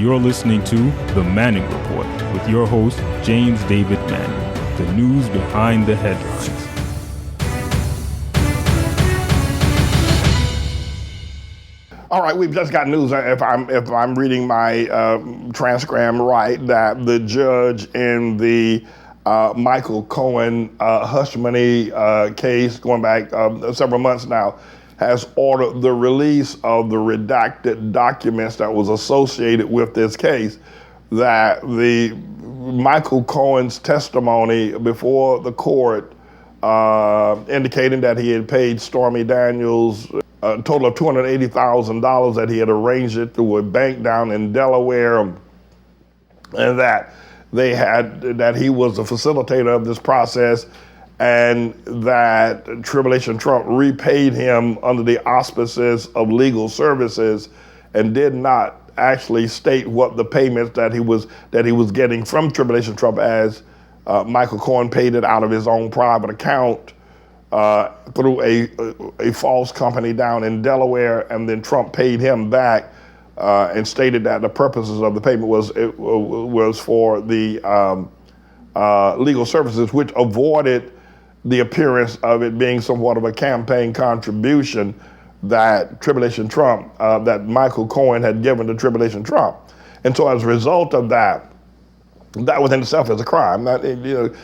You're listening to The Manning Report with your host, James David Manning. The news behind the headlines. All right, we've just got news, if I'm reading my transcript right, that the judge in the Michael Cohen hush money case going back several months now has ordered the release of the redacted documents that was associated with this case, that the Michael Cohen's testimony before the court indicating that he had paid Stormy Daniels a total of $280,000, that he had arranged it through a bank down in Delaware, and that he was the facilitator of this process, and that Tribulation Trump repaid him under the auspices of legal services and did not actually state what the payments that he was getting from Tribulation Trump, as Michael Cohen paid it out of his own private account through a false company down in Delaware, and then Trump paid him back and stated that the purposes of the payment was for the legal services, which avoided the appearance of it being somewhat of a campaign contribution that Tribulation Trump, that Michael Cohen had given to Tribulation Trump. And so as a result of that within itself is a crime.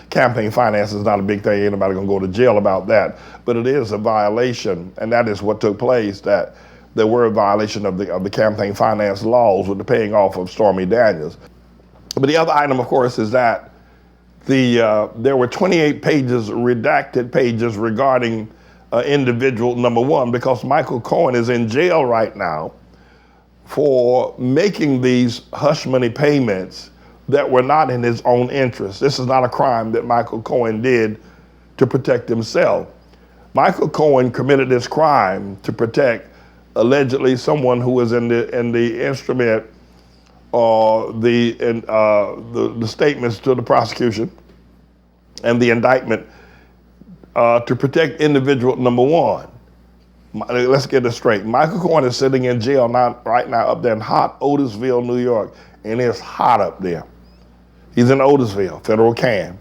Campaign finance is not a big thing. Ain't nobody gonna go to jail about that. But it is a violation, and that is what took place, that there were a violation of the campaign finance laws with the paying off of Stormy Daniels. But the other item, of course, is that there were 28 pages, redacted pages, regarding individual number one, because Michael Cohen is in jail right now for making these hush money payments that were not in his own interest. This is not a crime that Michael Cohen did to protect himself. Michael Cohen committed this crime to protect allegedly someone who was in the instrument or the statements to the prosecution and the indictment to protect individual number one. Let's get this straight. Michael Cohen is sitting in jail right now up there in hot Otisville, New York, and it's hot up there. He's in Otisville, federal can,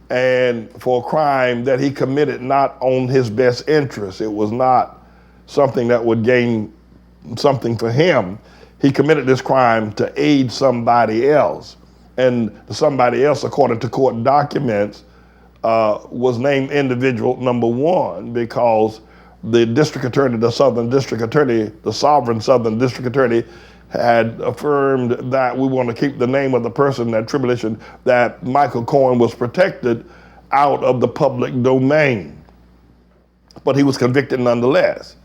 and for a crime that he committed not on his best interest. It was not something that would gain something for him. He committed this crime to aid somebody else, and somebody else, according to court documents, was named individual number one because the district attorney, the sovereign southern district attorney, had affirmed that we want to keep the name of the person that Michael Cohen was protected out of the public domain. But he was convicted nonetheless.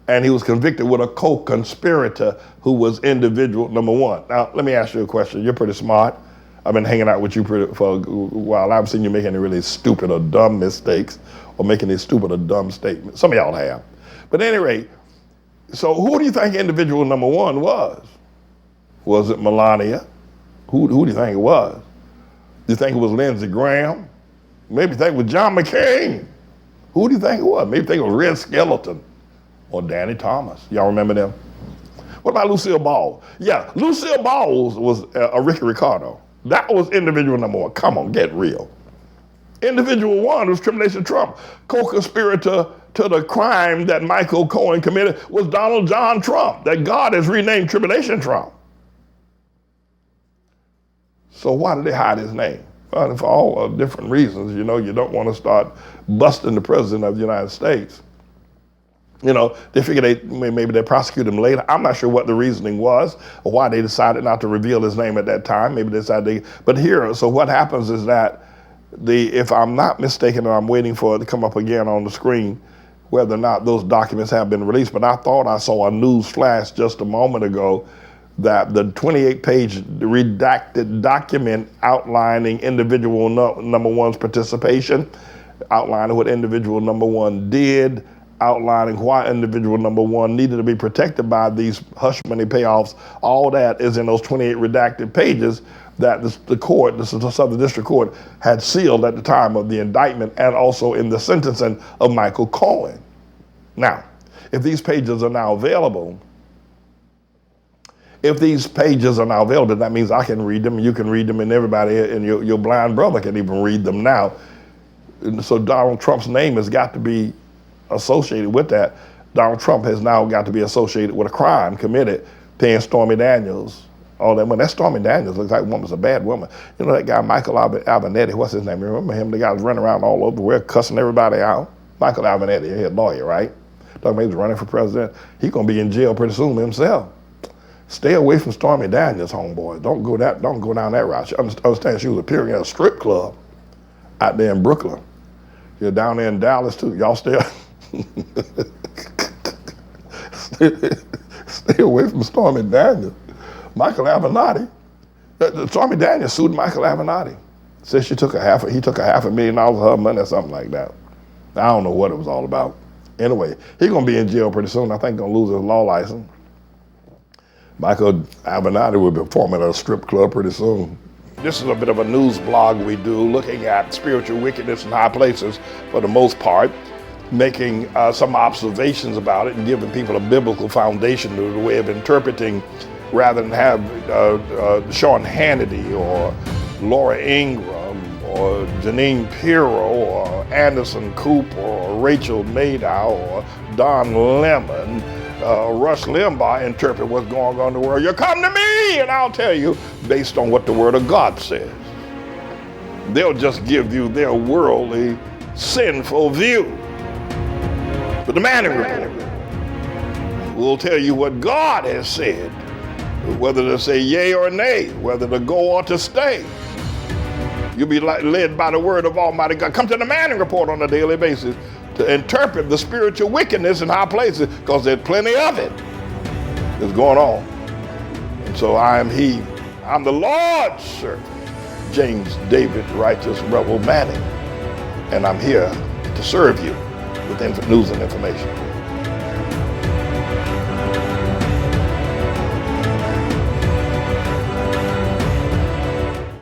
And he was convicted with a co-conspirator who was individual number one. Now, let me ask you a question. You're pretty smart. I've been hanging out with you for a while. I haven't seen you make any really stupid or dumb mistakes or making any stupid or dumb statements. Some of y'all have. But at any rate, so who do you think individual number one was? Was it Melania? Who do you think it was? Do you think it was Lindsey Graham? Maybe you think it was John McCain? Who do you think it was? Maybe you think it was Red Skeleton or Danny Thomas. Y'all remember them? What about Lucille Ball? Yeah, Lucille Ball was a Ricky Ricardo. That was individual number one. Come on, get real. Individual one was Tribulation Trump. Co-conspirator to the crime that Michael Cohen committed was Donald John Trump, that God has renamed Tribulation Trump. So why did they hide his name? Well, for all different reasons. You don't want to start busting the president of the United States. They figure maybe they prosecute him later. I'm not sure what the reasoning was or why they decided not to reveal his name at that time. Maybe they decided so what happens is that if I'm not mistaken, and I'm waiting for it to come up again on the screen, whether or not those documents have been released, but I thought I saw a news flash just a moment ago that the 28-page redacted document outlining individual number one's participation, outlining what individual number one did, outlining why individual number one needed to be protected by these hush money payoffs, all that is in those 28 redacted pages that the Southern District Court had sealed at the time of the indictment and also in the sentencing of Michael Cohen. Now, if these pages are now available, If these pages are now available, that means I can read them, you can read them, and everybody, and your blind brother can even read them now. And so Donald Trump's name has got to be associated with that. Donald Trump has now got to be associated with a crime committed, paying Stormy Daniels all that money. That Stormy Daniels looks like a woman's a bad woman. You know that guy, Michael Albinetti, what's his name? Remember him? The guy was running around all over the world cussing everybody out. Michael Albinetti, he's a lawyer, right? Talking about he's running for president. He's gonna be in jail pretty soon himself. Stay away from Stormy Daniels, homeboy. Don't go down that route. Understand she was appearing at a strip club out there in Brooklyn. You're down there in Dallas too. Y'all stay away from Stormy Daniels. Michael Avenatti. Stormy Daniels sued Michael Avenatti. Said he took a $500,000 of her money or something like that. I don't know what it was all about. Anyway, he's gonna be in jail pretty soon. I think gonna lose his law license. Michael Avenatti will be performing at a strip club pretty soon. This is a bit of a news blog we do, looking at spiritual wickedness in high places for the most part, making some observations about it and giving people a biblical foundation to the way of interpreting, rather than have Sean Hannity or Laura Ingraham or Janine Pirro or Anderson Cooper or Rachel Maddow or Don Lemon, Rush Limbaugh interpret what's going on in the world. You come to me and I'll tell you based on what the Word of God says. They'll just give you their worldly, sinful view. But the Manning Report will tell you what God has said, whether to say yea or nay, whether to go or to stay. You'll be led by the word of Almighty God. Come to the Manning Report on a daily basis to interpret the spiritual wickedness in high places, because there's plenty of it that's going on. And so I'm the Lord's servant, James David Righteous Rebel Manning, and I'm here to serve you with news and information.